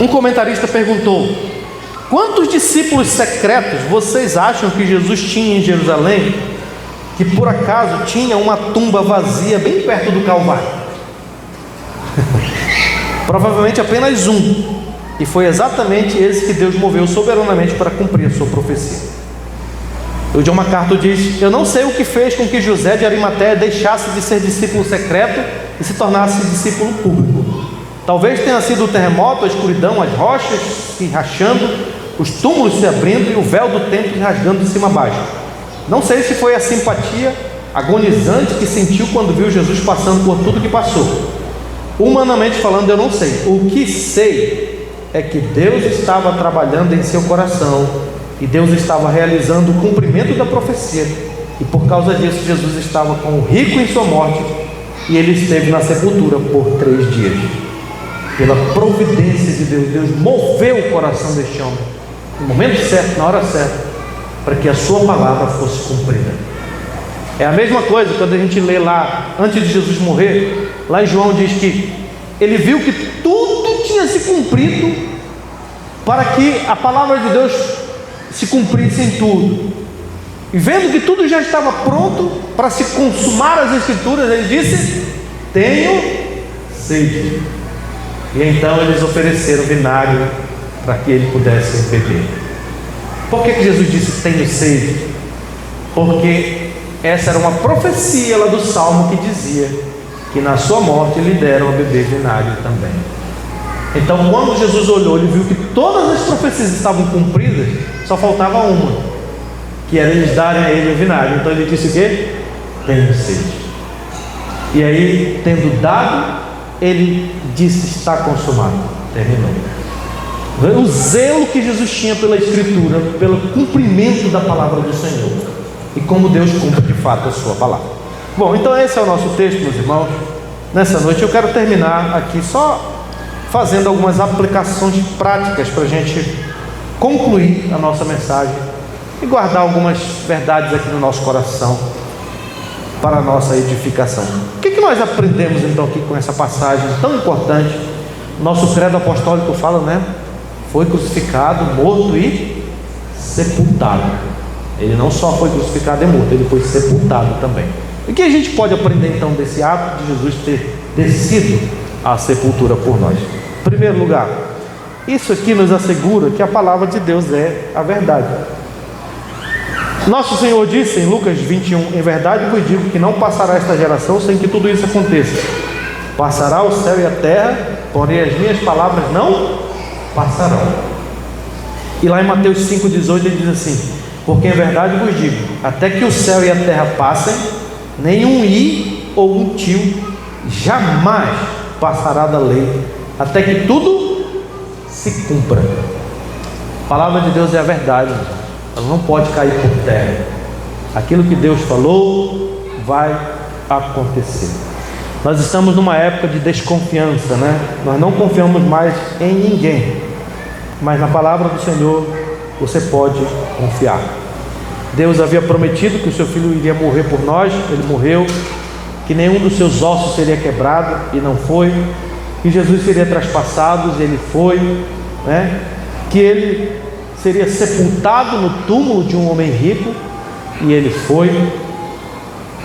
Um comentarista perguntou: quantos discípulos secretos vocês acham que Jesus tinha em Jerusalém, que por acaso tinha uma tumba vazia bem perto do Calvário? Provavelmente apenas um. E foi exatamente esse que Deus moveu soberanamente para cumprir a sua profecia. O John MacArthur diz: eu não sei o que fez com que José de Arimateia deixasse de ser discípulo secreto e se tornasse discípulo público. Talvez tenha sido o terremoto, a escuridão, as rochas se rachando, os túmulos se abrindo e o véu do templo se rasgando de cima a baixo. Não sei se foi a simpatia agonizante que sentiu quando viu Jesus passando por tudo que passou. Humanamente falando, eu não sei. O que sei é que Deus estava trabalhando em seu coração e Deus estava realizando o cumprimento da profecia, e por causa disso Jesus estava com o rico em sua morte e ele esteve na sepultura por 3 dias. Pela providência de Deus, Deus moveu o coração deste homem no momento certo, na hora certa, para que a sua palavra fosse cumprida. É a mesma coisa quando a gente lê lá, antes de Jesus morrer, lá em João diz que ele viu que tudo tinha se cumprido para que a palavra de Deus se cumprisse em tudo. E vendo que tudo já estava pronto para se consumar as Escrituras, ele disse: tenho sede. E então eles ofereceram vinagre para que ele pudesse beber. Por que Jesus disse: tenho sede? Porque essa era uma profecia lá do Salmo que dizia que na sua morte lhe deram a beber vinagre também. Então, quando Jesus olhou, ele viu que todas as profecias estavam cumpridas, só faltava uma, que era eles darem a ele o vinagre. Então ele disse o quê? Tenho sede. E aí, tendo dado, ele disse: está consumado. Terminou. O zelo que Jesus tinha pela Escritura, pelo cumprimento da palavra do Senhor, e como Deus cumpre de fato a sua palavra. Bom, então esse é o nosso texto, meus irmãos. Nessa noite eu quero terminar aqui só fazendo algumas aplicações práticas para a gente concluir a nossa mensagem e guardar algumas verdades aqui no nosso coração para a nossa edificação. O que nós aprendemos então aqui com essa passagem tão importante? Nosso credo apostólico fala, né? Foi crucificado, morto e sepultado. Ele não só foi crucificado e morto, ele foi sepultado também. O que a gente pode aprender então desse ato de Jesus ter descido à sepultura por nós? Em primeiro lugar, isso aqui nos assegura que a palavra de Deus é a verdade. Nosso Senhor disse em Lucas 21: em verdade vos digo que não passará esta geração sem que tudo isso aconteça. Passará o céu e a terra, porém as minhas palavras não passarão. E lá em Mateus 5,18 ele diz assim: porque em verdade vos digo, até que o céu e a terra passem, nenhum i ou um tio jamais passará da lei, até que tudo se cumpra. A palavra de Deus é a verdade, ela não pode cair por terra. Aquilo que Deus falou vai acontecer. Nós estamos numa época de desconfiança, né? Nós não confiamos mais em ninguém, mas na palavra do Senhor você pode confiar. Deus havia prometido que o seu filho iria morrer por nós, ele morreu, que nenhum dos seus ossos seria quebrado, e não foi, que Jesus seria traspassado, e ele foi, né? Que ele seria sepultado no túmulo de um homem rico, e ele foi.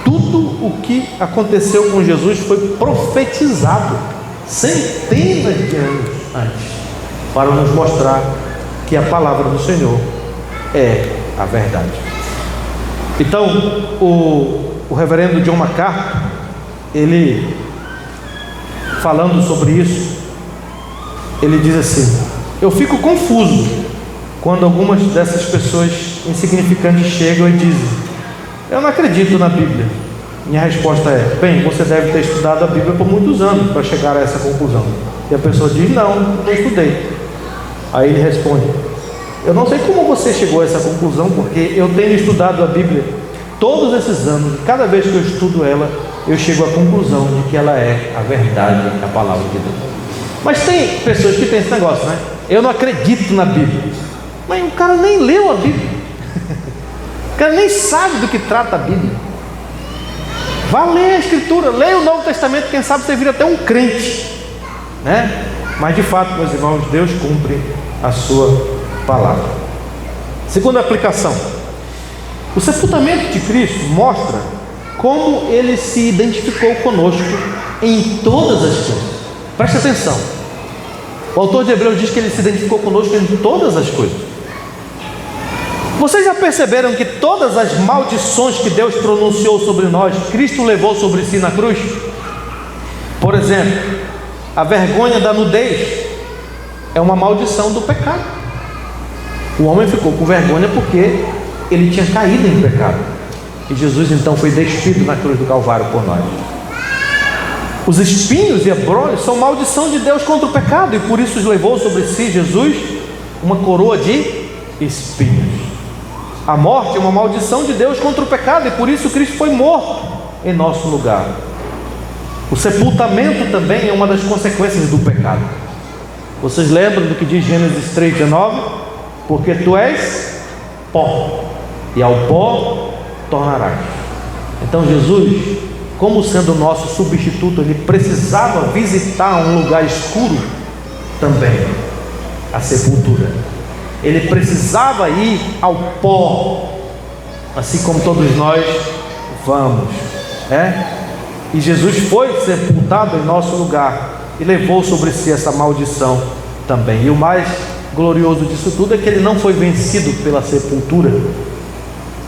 Tudo o que aconteceu com Jesus foi profetizado centenas de anos antes, para nos mostrar que a palavra do Senhor é a verdade. Então, o reverendo John MacArthur, ele falando sobre isso, ele diz assim: eu fico confuso quando algumas dessas pessoas insignificantes chegam e dizem: eu não acredito na Bíblia. Minha resposta é: bem, você deve ter estudado a Bíblia por muitos anos para chegar a essa conclusão. E a pessoa diz: não estudei. Aí ele responde: eu não sei como você chegou a essa conclusão, porque eu tenho estudado a Bíblia todos esses anos, e cada vez que eu estudo ela, eu chego à conclusão de que ela é a verdade, a palavra de Deus. Mas tem pessoas que têm esse negócio, né? Eu não acredito na Bíblia. Mas o cara nem leu a Bíblia. O cara nem sabe do que trata a Bíblia. Vá ler a Escritura, leia o Novo Testamento, quem sabe você vira até um crente, né? Mas de fato, meus irmãos, Deus cumpre a sua palavra. Segunda aplicação: o sepultamento de Cristo mostra como ele se identificou conosco em todas as coisas. Preste atenção, o autor de Hebreus diz que ele se identificou conosco em todas as coisas. Vocês já perceberam que todas as maldições que Deus pronunciou sobre nós, Cristo levou sobre si na cruz? Por exemplo, a vergonha da nudez é uma maldição do pecado. O homem ficou com vergonha porque ele tinha caído em pecado, e Jesus então foi despido na cruz do Calvário por nós. Os espinhos e abrolhos são maldição de Deus contra o pecado, e por isso levou sobre si Jesus uma coroa de espinhos. A morte é uma maldição de Deus contra o pecado, e por isso Cristo foi morto em nosso lugar. O sepultamento também é uma das consequências do pecado. Vocês lembram do que diz Gênesis 3,19? Porque tu és pó, e ao pó tornarás. Então Jesus como sendo o nosso substituto, ele precisava visitar um lugar escuro também, a sepultura. Ele precisava ir ao pó, assim como todos nós vamos, E Jesus foi sepultado em nosso lugar e levou sobre si essa maldição também. E o mais glorioso disso tudo é que ele não foi vencido pela sepultura.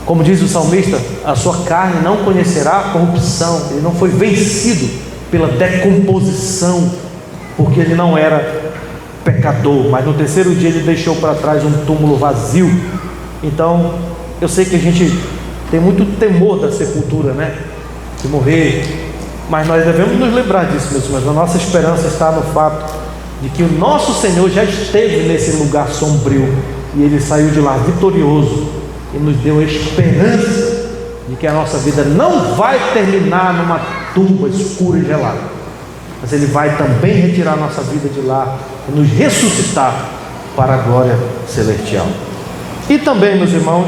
Como diz o salmista, a sua carne não conhecerá a corrupção. Ele não foi vencido pela decomposição, porque ele não era pecador, mas no terceiro dia ele deixou para trás um túmulo vazio. Então, eu sei que a gente tem muito temor da sepultura, de morrer, mas nós devemos nos lembrar disso, meus irmãos. A nossa esperança está no fato de que o nosso Senhor já esteve nesse lugar sombrio e ele saiu de lá vitorioso e nos deu a esperança de que a nossa vida não vai terminar numa tumba escura e gelada, mas ele vai também retirar a nossa vida de lá e nos ressuscitar para a glória celestial. E também, meus irmãos,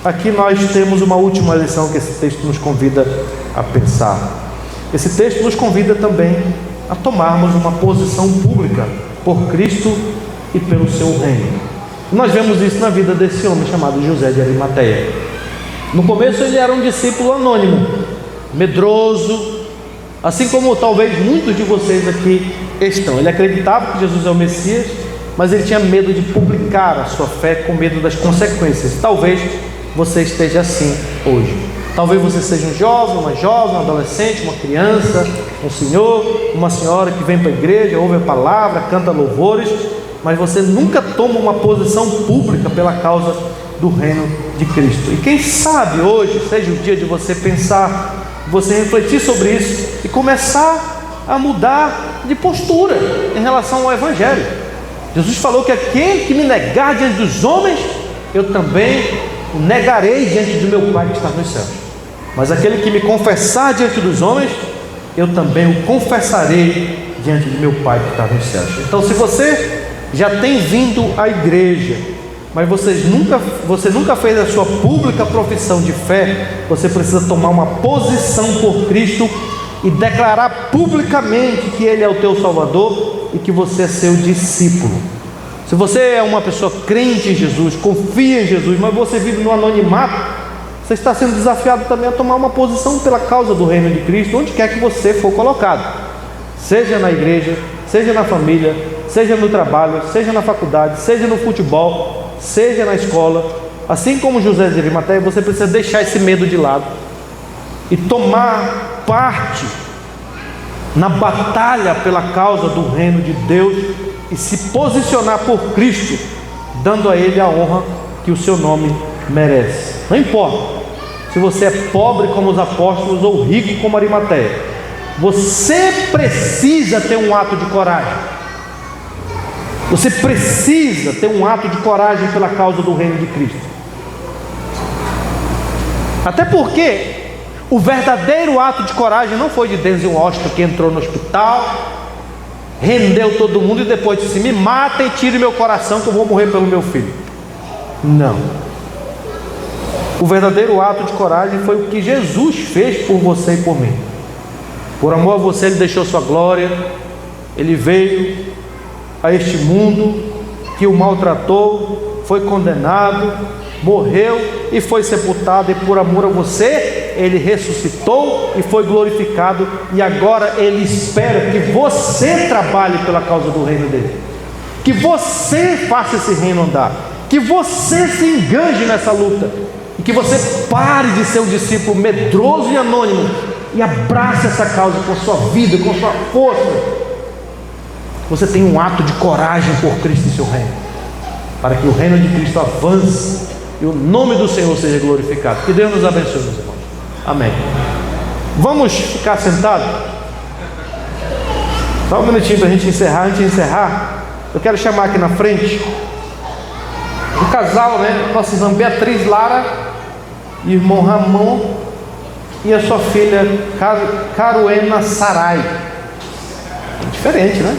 aqui nós temos uma última lição que esse texto nos convida a pensar. Esse texto nos convida também a tomarmos uma posição pública por Cristo e pelo seu reino. Nós vemos isso na vida desse homem chamado José de Arimateia. No começo ele era um discípulo anônimo, medroso, assim como talvez muitos de vocês aqui estão. Ele acreditava que Jesus é o Messias, mas ele tinha medo de publicar a sua fé, com medo das consequências. Talvez você esteja assim hoje. Talvez você seja um jovem, um adolescente, uma criança, um senhor, uma senhora que vem para a igreja, ouve a palavra, canta louvores, mas você nunca toma uma posição pública pela causa do reino de Cristo. E quem sabe hoje seja o dia de você pensar, você refletir sobre isso e começar a mudar de postura em relação ao Evangelho. Jesus falou que aquele que me negar diante dos homens, eu também o negarei diante do meu Pai que está nos céus. Mas aquele que me confessar diante dos homens, eu também o confessarei diante de meu Pai que está nos céus. Então, se você já tem vindo à igreja, mas você nunca fez a sua pública profissão de fé, você precisa tomar uma posição por Cristo e declarar publicamente que Ele é o teu Salvador e que você é seu discípulo. Se você é uma pessoa crente em Jesus, confia em Jesus, mas você vive no anonimato, você está sendo desafiado também a tomar uma posição pela causa do reino de Cristo, onde quer que você for colocado, seja na igreja, seja na família, seja no trabalho, seja na faculdade, seja no futebol, seja na escola. Assim como José de Arimateia, você precisa deixar esse medo de lado e tomar parte na batalha pela causa do reino de Deus e se posicionar por Cristo, dando a Ele a honra que o seu nome merece. Não importa se você é pobre como os apóstolos ou rico como Arimateia, você precisa ter um ato de coragem. Você precisa ter um ato de coragem pela causa do reino de Cristo. Até porque o verdadeiro ato de coragem não foi de Denzel Washington, que entrou no hospital, rendeu todo mundo e depois disse: me matem e tirem meu coração que eu vou morrer pelo meu filho. Não. O verdadeiro ato de coragem foi o que Jesus fez por você e por mim. Por amor a você, Ele deixou sua glória, Ele veio a este mundo que o maltratou, foi condenado, morreu e foi sepultado, e por amor a você, Ele ressuscitou e foi glorificado, e agora Ele espera que você trabalhe pela causa do reino dele, que você faça esse reino andar, que você se engane nessa luta, e que você pare de ser um discípulo medroso e anônimo, e abrace essa causa com a sua vida, com a sua força. Você tem um ato de coragem por Cristo e seu reino, para que o reino de Cristo avance e o nome do Senhor seja glorificado. Que Deus nos abençoe, meus irmãos. Amém. Vamos ficar sentados? Só um minutinho para a gente encerrar. Antes de encerrar, eu quero chamar aqui na frente um casal, nossa irmã Beatriz Lara, irmão Ramon e a sua filha Caruena Sarai. Diferente, né?